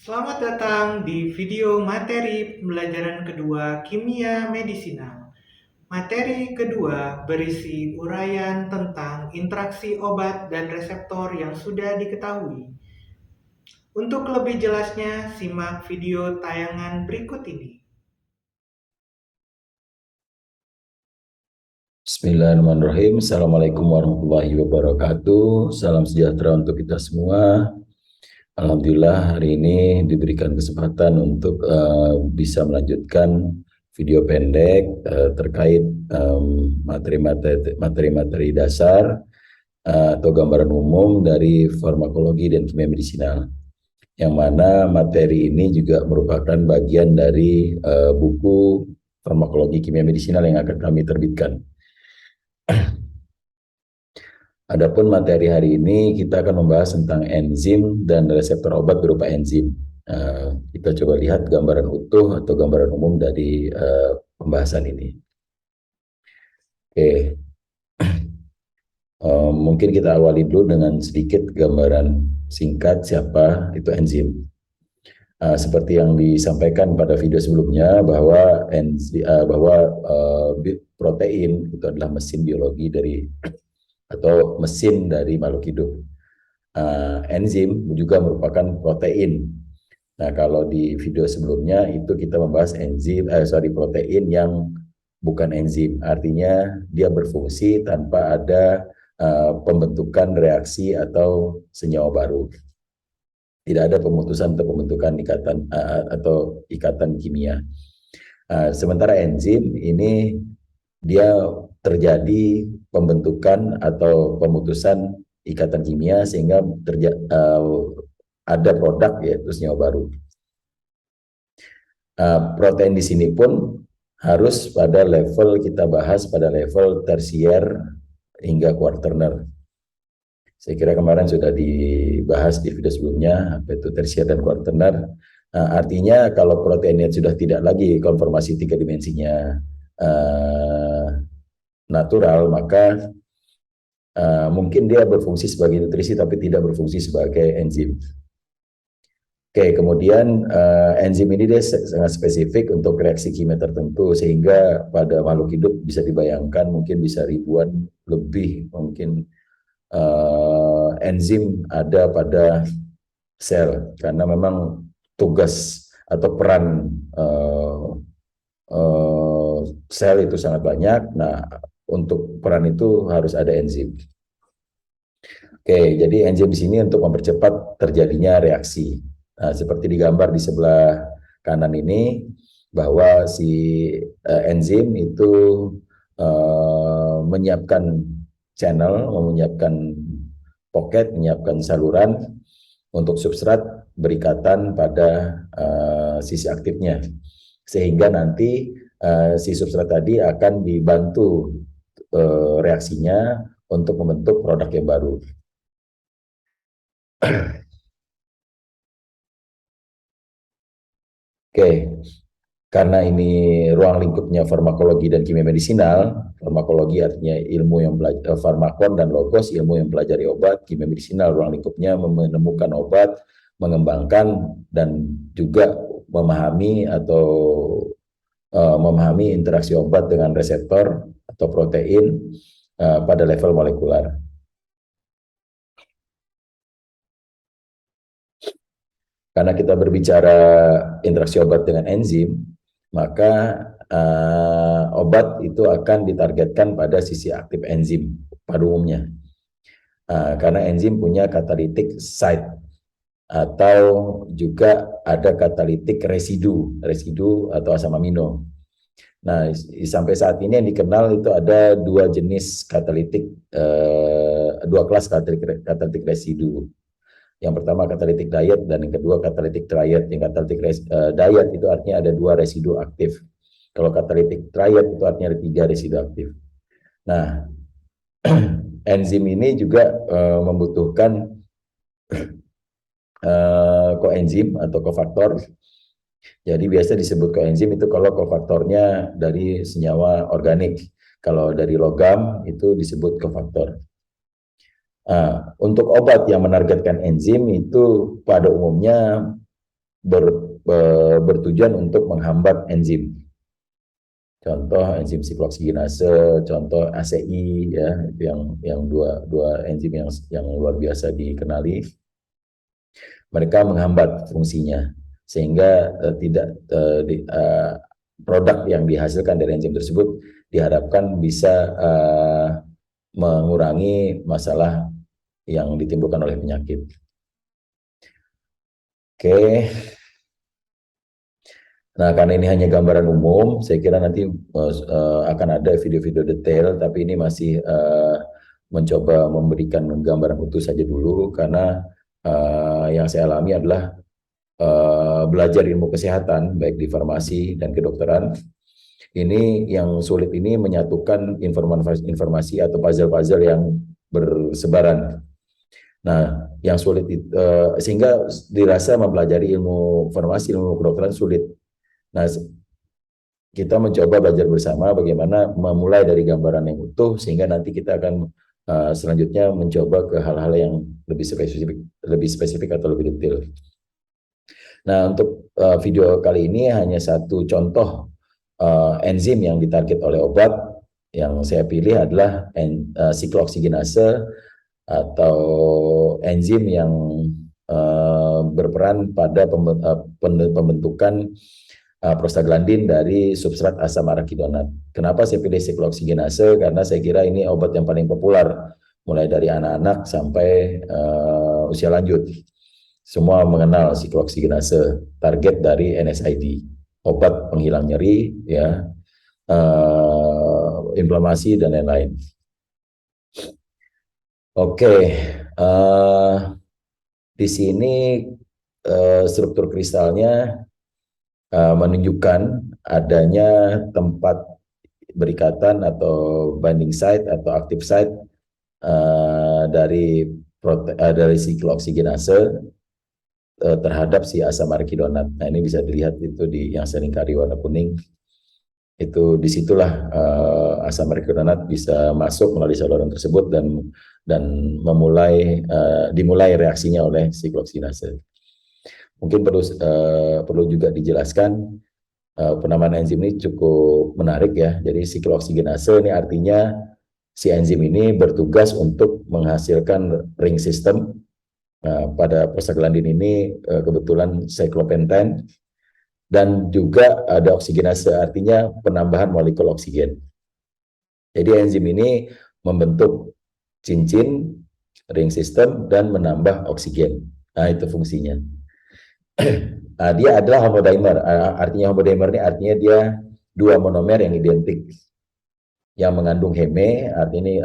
Selamat datang di video materi pembelajaran kedua Kimia Medisinal. Materi kedua berisi uraian tentang interaksi obat dan reseptor yang sudah diketahui. Untuk lebih jelasnya, simak video tayangan berikut ini. Bismillahirrahmanirrahim. Assalamualaikum warahmatullahi wabarakatuh. Salam sejahtera untuk kita semua. Alhamdulillah hari ini diberikan kesempatan untuk bisa melanjutkan video pendek terkait materi-materi dasar atau gambaran umum dari farmakologi dan kimia medisinal. Yang mana materi ini juga merupakan bagian dari buku farmakologi kimia medisinal yang akan kami terbitkan. Adapun materi hari ini kita akan membahas tentang enzim dan reseptor obat berupa enzim. Kita coba lihat gambaran utuh atau gambaran umum dari pembahasan ini. Oke, mungkin kita awali dulu dengan sedikit gambaran singkat siapa itu enzim. Seperti yang disampaikan pada video sebelumnya bahwa protein itu adalah mesin biologi dari atau mesin dari makhluk hidup. Enzim juga merupakan protein. Nah, kalau di video sebelumnya itu kita membahas protein yang bukan enzim, artinya dia berfungsi tanpa ada pembentukan reaksi atau senyawa baru. Tidak ada pemutusan atau pembentukan ikatan kimia. Sementara enzim ini dia terjadi pembentukan atau pemutusan ikatan kimia sehingga ada produk yaitu senyawa baru. Protein di sini pun harus pada level kita bahas pada level tersier hingga quaterner. Saya kira kemarin sudah dibahas di video sebelumnya apa itu tersier dan quaterner. Artinya kalau proteinnya sudah tidak lagi konformasi 3 dimensinya natural, maka mungkin dia berfungsi sebagai nutrisi tapi tidak berfungsi sebagai enzim. Oke, kemudian enzim ini dia sangat spesifik untuk reaksi kimia tertentu sehingga pada makhluk hidup bisa dibayangkan mungkin bisa ribuan lebih mungkin enzim ada pada sel karena memang tugas atau peran sel itu sangat banyak. Nah, untuk peran itu harus ada enzim. Oke, jadi enzim di sini untuk mempercepat terjadinya reaksi. Nah, seperti digambar di sebelah kanan ini, bahwa si enzim itu menyiapkan channel, menyiapkan pocket, menyiapkan saluran untuk substrat berikatan pada sisi aktifnya. Sehingga nanti si substrat tadi akan dibantu reaksinya untuk membentuk produk yang baru. Oke, karena ini ruang lingkupnya farmakologi dan kimia medisinal. Farmakologi artinya ilmu yang belajar, farmakon dan logos ilmu yang pelajari obat. Kimia medisinal ruang lingkupnya menemukan obat, mengembangkan dan juga memahami memahami interaksi obat dengan reseptor atau protein pada level molekular. Karena kita berbicara interaksi obat dengan enzim, maka obat itu akan ditargetkan pada sisi aktif enzim pada umumnya. Karena enzim punya catalytic site atau juga ada catalytic residu atau asam amino. Nah, sampai saat ini yang dikenal itu ada dua jenis dua kelas catalytic residu. Yang pertama catalytic diet dan yang kedua catalytic triad. Yang catalytic diet itu artinya ada 2 residu aktif. Kalau catalytic triad itu artinya ada 3 residu aktif. Nah, enzim ini juga membutuhkan koenzim atau kofaktor. Jadi biasa disebut koenzim itu kalau kofaktornya dari senyawa organik. Kalau dari logam itu disebut kofaktor. Untuk obat yang menargetkan enzim itu pada umumnya bertujuan untuk menghambat enzim. Contoh enzim sikloksigenase, contoh ACI ya, itu yang dua enzim yang luar biasa dikenali. Mereka menghambat fungsinya sehingga tidak produk yang dihasilkan dari enzim tersebut diharapkan bisa mengurangi masalah yang ditimbulkan oleh penyakit. Oke. Nah, karena ini hanya gambaran umum, saya kira nanti akan ada video-video detail, tapi ini masih mencoba memberikan gambaran utuh saja dulu, karena yang saya alami adalah belajar ilmu kesehatan, baik di farmasi dan kedokteran. Ini yang sulit ini menyatukan informasi atau puzzle-puzzle yang bersebaran. Nah, yang sulit sehingga dirasa mempelajari ilmu farmasi, ilmu kedokteran sulit. Nah, kita mencoba belajar bersama bagaimana memulai dari gambaran yang utuh sehingga nanti kita akan selanjutnya mencoba ke hal-hal yang lebih spesifik atau lebih detail. Nah, untuk video kali ini hanya satu contoh enzim yang ditarget oleh obat. Yang saya pilih adalah sikloksigenase atau enzim yang berperan pada pembentukan prostaglandin dari substrat asam arachidonat. Kenapa saya pilih sikloksigenase? Karena saya kira ini obat yang paling populer, mulai dari anak-anak sampai usia lanjut. Semua mengenal sikloksigenase, target dari NSAID, obat penghilang nyeri, ya, inflamasi dan lain-lain. Oke, di sini struktur kristalnya menunjukkan adanya tempat berikatan atau binding site atau active site dari sikloksigenase terhadap si asam arachidonat. Nah, ini bisa dilihat itu di yang seringkali warna kuning. Itu disitulah asam arachidonat bisa masuk melalui saluran tersebut dan dimulai reaksinya oleh sikloksigenase. Mungkin perlu juga dijelaskan penamaan enzim ini cukup menarik ya. Jadi sikloksigenase ini artinya si enzim ini bertugas untuk menghasilkan ring system. Pada prostaglandin ini kebetulan cyclopentane dan juga ada oksigenase, artinya penambahan molekul oksigen. Jadi enzim ini membentuk cincin ring system dan menambah oksigen. Nah, itu fungsinya. Nah, dia adalah homodimer. Artinya homodimer ini artinya dia dua monomer yang identik yang mengandung heme, artinya ini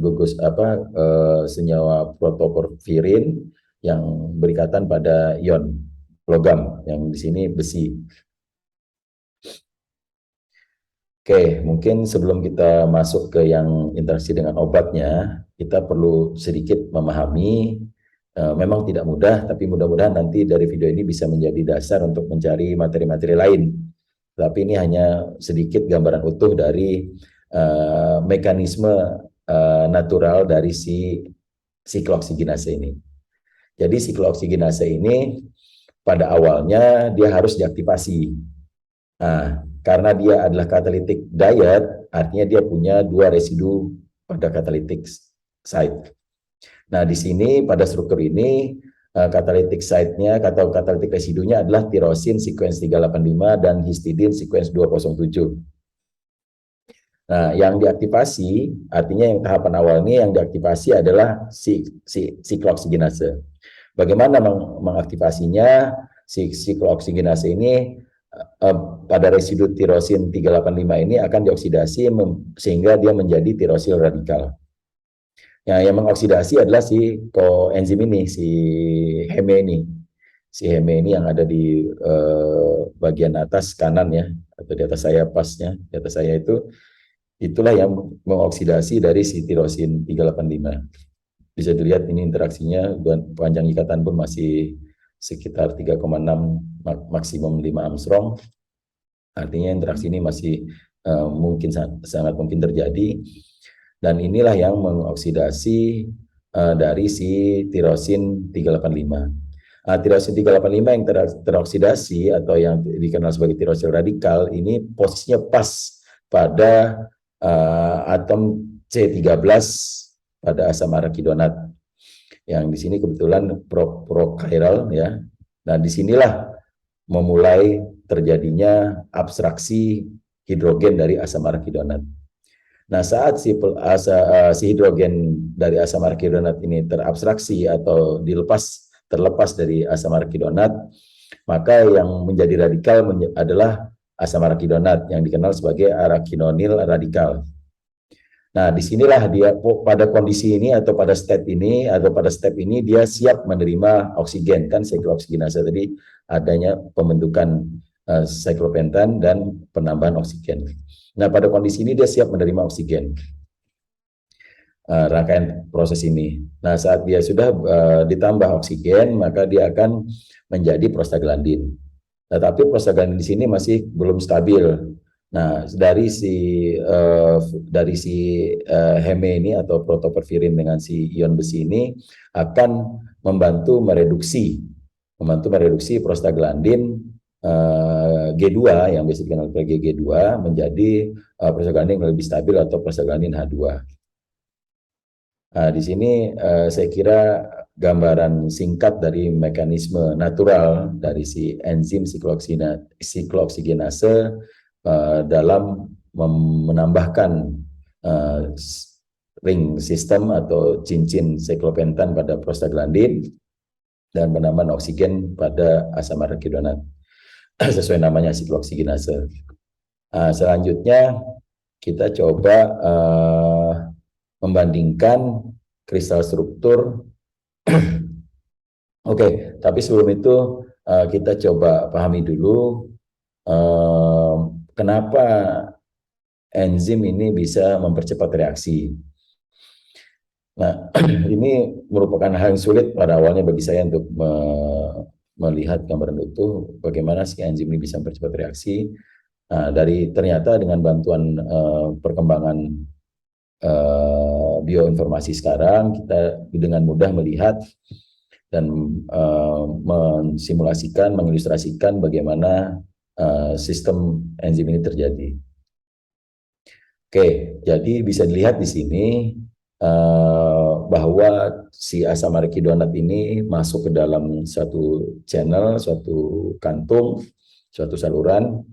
gugus senyawa protoporfirin yang berikatan pada ion logam, yang di sini besi. Oke, mungkin sebelum kita masuk ke yang interaksi dengan obatnya, kita perlu sedikit memahami, memang tidak mudah, tapi mudah-mudahan nanti dari video ini bisa menjadi dasar untuk mencari materi-materi lain. Tapi ini hanya sedikit gambaran utuh dari mekanisme natural dari si sikloksigenase ini. Jadi sikloksigenase ini pada awalnya dia harus diaktifasi. Nah, karena dia adalah catalytic diet, artinya dia punya dua residu pada catalytic site. Nah, di sini pada struktur ini catalytic site-nya atau catalytic residunya adalah tirosin sequence 385 dan histidine sequence 207. Nah, yang diaktifasi, artinya yang tahapan awal ini yang diaktifasi adalah sikloksigenase. Bagaimana mengaktifasinya? Sikloksigenase ini pada residu tirosin 385 ini akan dioksidasi sehingga dia menjadi tirosil radikal. Nah, yang mengoksidasi adalah si koenzim ini, si heme ini. Si heme ini yang ada di bagian atas kanan ya, atau di atas saya pasnya, di atas saya itulah yang mengoksidasi dari si tirosin 385. Bisa dilihat ini interaksinya, dan panjang ikatan pun masih sekitar 3,6 maksimum 5 Armstrong. Artinya interaksi ini masih mungkin sangat mungkin terjadi. Dan inilah yang mengoksidasi dari si tirosin 385. Tirosin 385 yang teroksidasi atau yang dikenal sebagai tirosil radikal ini posisinya pas pada atom C13 pada asam arakidonat. Yang di sini kebetulan prochiral ya. Nah, disinilah memulai terjadinya abstraksi hidrogen dari asam arakidonat. Nah, saat si hidrogen dari asam arakidonat ini terabstraksi atau terlepas dari asam arakidonat, maka yang menjadi radikal adalah asam arakidonat yang dikenal sebagai arakinonil radikal. Nah, disinilah dia pada kondisi ini atau pada step ini dia siap menerima oksigen, kan siklooksidinase tadi adanya pembentukan siklopentan dan penambahan oksigen. Nah, pada kondisi ini dia siap menerima oksigen. Rangkaian proses ini. Nah, saat dia sudah ditambah oksigen, maka dia akan menjadi prostaglandin. Tetapi prostaglandin di sini masih belum stabil. Nah, dari si heme ini atau protoporfirin dengan si ion besi ini akan membantu mereduksi prostaglandin G2 yang biasa dikenal sebagai G2 menjadi prostaglandin yang lebih stabil atau prostaglandin H2. Nah, di sini saya kira gambaran singkat dari mekanisme natural dari si enzim siklooksigenase dalam menambahkan ring sistem atau cincin siklopentan pada prostaglandin dan penambahan oksigen pada asam arakidonat sesuai namanya siklooksigenase. Selanjutnya kita coba membandingkan kristal struktur. Oke, tapi sebelum itu kita coba pahami dulu kenapa enzim ini bisa mempercepat reaksi. Nah, ini merupakan hal yang sulit pada awalnya bagi saya untuk melihat gambaran utuh bagaimana si enzim ini bisa mempercepat reaksi. Nah, ternyata dengan bantuan perkembangan bioinformasi sekarang, kita dengan mudah melihat dan mensimulasikan, mengilustrasikan bagaimana sistem enzim ini terjadi. Oke, jadi bisa dilihat di sini bahwa si asam arakidonat ini masuk ke dalam suatu channel, suatu kantung, suatu saluran,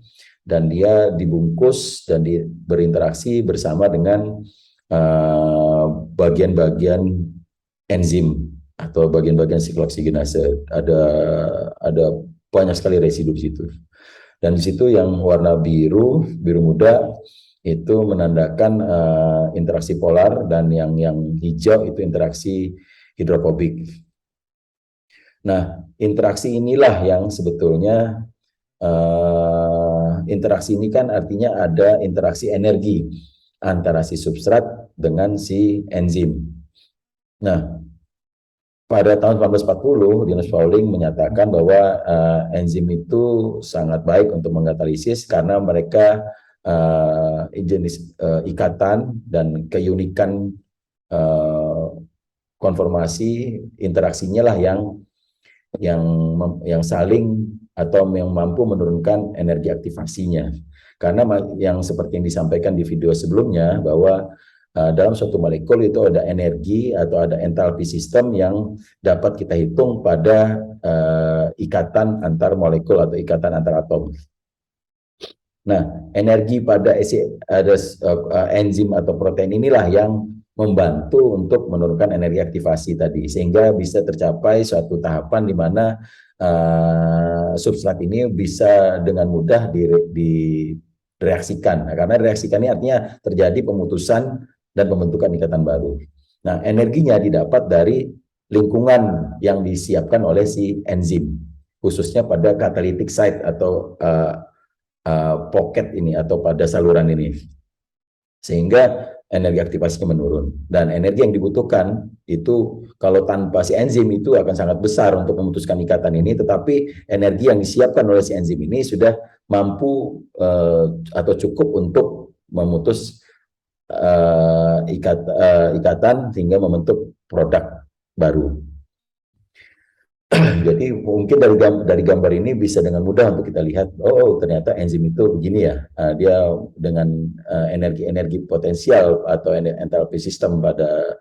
dan dia dibungkus dan berinteraksi bersama dengan bagian-bagian enzim atau bagian-bagian siklooksidinase. Ada banyak sekali residu di situ. Dan di situ yang warna biru muda itu menandakan interaksi polar, dan yang hijau itu interaksi hidrofobik. Nah, interaksi inilah yang sebetulnya interaksi ini kan artinya ada interaksi energi antara si substrat dengan si enzim. Nah, pada tahun 1940, Linus Pauling menyatakan bahwa enzim itu sangat baik untuk mengkatalisis karena mereka jenis ikatan dan keunikan konformasi interaksinya lah yang saling atau yang mampu menurunkan energi aktivasinya. Karena yang seperti yang disampaikan di video sebelumnya bahwa dalam suatu molekul itu ada energi atau ada enthalpy sistem yang dapat kita hitung pada ikatan antar molekul atau ikatan antar atom. Nah, energi pada enzim atau protein inilah yang membantu untuk menurunkan energi aktivasi tadi, sehingga bisa tercapai suatu tahapan di mana substrat ini bisa dengan mudah direaksikan. Nah, karena reaksikan ini artinya terjadi pemutusan dan pembentukan ikatan baru. Nah, energinya didapat dari lingkungan yang disiapkan oleh si enzim, khususnya pada catalytic site atau pocket ini atau pada saluran ini, sehingga energi aktivasinya menurun. Dan energi yang dibutuhkan itu kalau tanpa si enzim itu akan sangat besar untuk memutuskan ikatan ini, tetapi energi yang disiapkan oleh si enzim ini sudah mampu atau cukup untuk memutus ikatan sehingga membentuk produk baru. Jadi mungkin dari gambar ini bisa dengan mudah untuk kita lihat, oh ternyata enzim itu begini ya. Dia dengan energi-energi potensial atau enthalpy system pada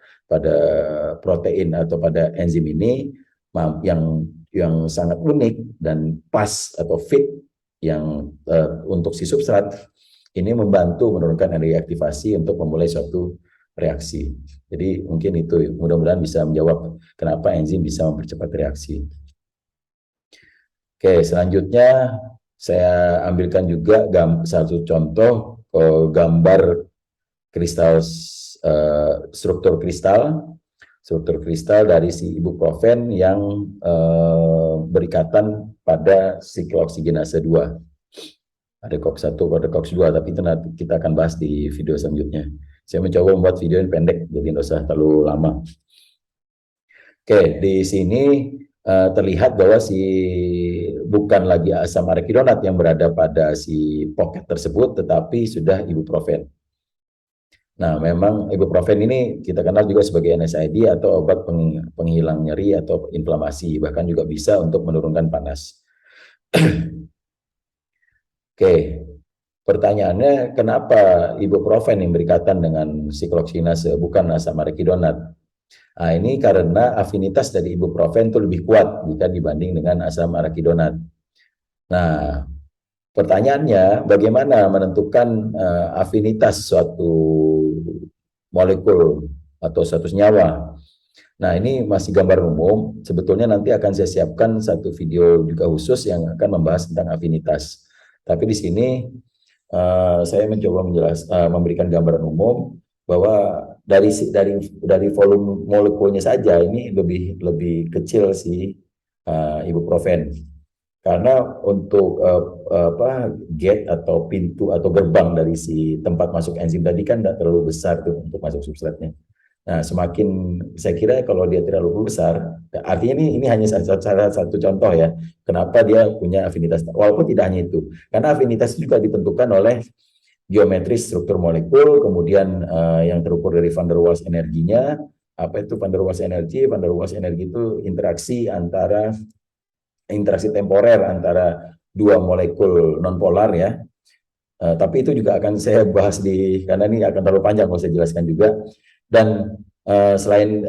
protein atau pada enzim ini yang sangat unik dan pas atau fit yang untuk si substrat ini membantu menurunkan energi aktivasi untuk memulai suatu reaksi. Jadi mungkin itu mudah-mudahan bisa menjawab kenapa enzim bisa mempercepat reaksi. Oke, selanjutnya saya ambilkan juga satu contoh gambar kristal struktur kristal dari si ibuprofen yang berikatan pada sikloksigenase 2. Ada COX-1, ada COX-2, tapi itu nanti kita akan bahas di video selanjutnya. Saya mencoba membuat video yang pendek, jadi tidak usah terlalu lama. Oke, di sini terlihat bahwa bukan lagi asam arakidonat yang berada pada si pocket tersebut, tetapi sudah ibuprofen. Nah, memang ibuprofen ini kita kenal juga sebagai NSAID atau obat penghilang nyeri atau inflamasi, bahkan juga bisa untuk menurunkan panas. Oke, pertanyaannya kenapa ibuprofen yang berikatan dengan sikloksinase bukan asam arakidonat? Nah, ini karena afinitas dari ibuprofen itu lebih kuat jika dibanding dengan asam arakidonat. Nah, pertanyaannya bagaimana menentukan afinitas suatu molekul atau suatu senyawa? Nah, ini masih gambar umum. Sebetulnya nanti akan saya siapkan satu video juga khusus yang akan membahas tentang afinitas. Tapi di sini saya mencoba memberikan gambaran umum bahwa dari volume molekulnya saja ini lebih kecil si ibuprofen. Karena untuk gate atau pintu atau gerbang dari si tempat masuk enzim tadi kan tidak terlalu besar tuh untuk masuk substratnya. Nah, semakin saya kira kalau dia terlalu besar, artinya ini hanya salah satu contoh ya, kenapa dia punya afinitas. Walaupun tidak hanya itu, karena afinitas juga ditentukan oleh geometris struktur molekul, kemudian yang terukur dari van der Waals energinya. Apa itu van der Waals energi? Van der Waals energi itu interaksi temporer antara dua molekul nonpolar ya. Tapi itu juga akan saya bahas karena ini akan terlalu panjang kalau saya jelaskan juga. Dan selain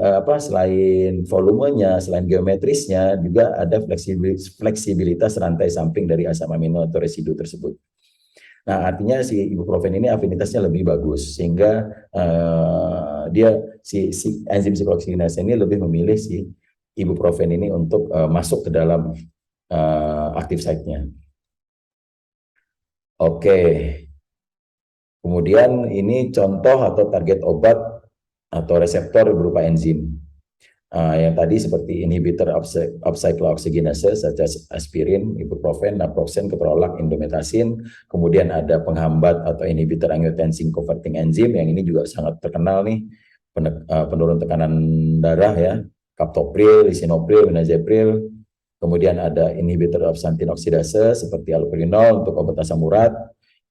volumenya, selain geometrisnya, juga ada fleksibilitas rantai samping dari asam amino atau residu tersebut. Nah, artinya si ibuprofen ini afinitasnya lebih bagus, sehingga si enzim siklooksidinase ini lebih memilih si ibuprofen ini untuk masuk ke dalam active site-nya. Oke. Kemudian ini contoh atau target obat atau reseptor berupa enzim. Yang tadi seperti inhibitor of cyclooxygenase, such as aspirin, ibuprofen, naproxen, ketorolac, indomethacin. Kemudian ada penghambat atau inhibitor angiotensin converting enzyme, yang ini juga sangat terkenal nih, penurun tekanan darah ya, captopril, lisinopril, benazepril. Kemudian ada inhibitor of xanthine oksidase seperti allopurinol untuk obat asam urat.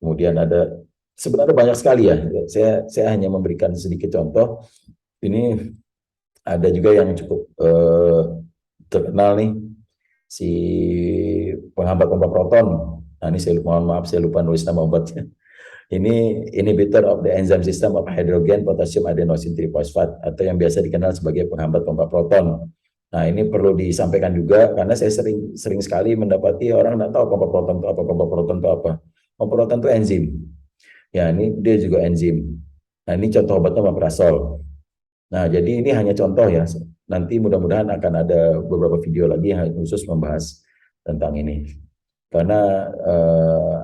Kemudian ada sebenarnya banyak sekali ya. Saya hanya memberikan sedikit contoh. Ini ada juga yang cukup terkenal nih, si penghambat pompa proton. Nah, ini mohon maaf saya lupa nulis nama obatnya. Ini inhibitor of the enzyme system of hydrogen potassium adenosine triphosphate atau yang biasa dikenal sebagai penghambat pompa proton. Nah, ini perlu disampaikan juga karena saya sering sekali mendapati orang tidak tahu pompa proton itu apa, pompa proton itu apa. Pompa proton itu enzim. Ya, ini dia juga enzim. Nah, ini contoh obatnya omeprazol. Nah, jadi ini hanya contoh ya. Nanti mudah-mudahan akan ada beberapa video lagi yang khusus membahas tentang ini. Karena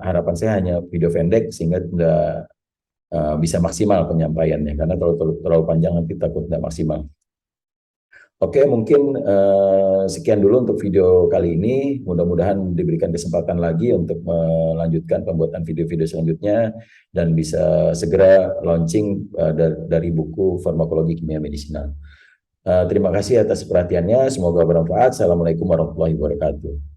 harapan saya hanya video pendek sehingga tidak bisa maksimal penyampaiannya. Karena terlalu panjang nanti takut tidak maksimal. Oke, mungkin sekian dulu untuk video kali ini. Mudah-mudahan diberikan kesempatan lagi untuk melanjutkan pembuatan video-video selanjutnya dan bisa segera launching dari buku Farmakologi Kimia Medisinal. Terima kasih atas perhatiannya. Semoga bermanfaat. Assalamualaikum warahmatullahi wabarakatuh.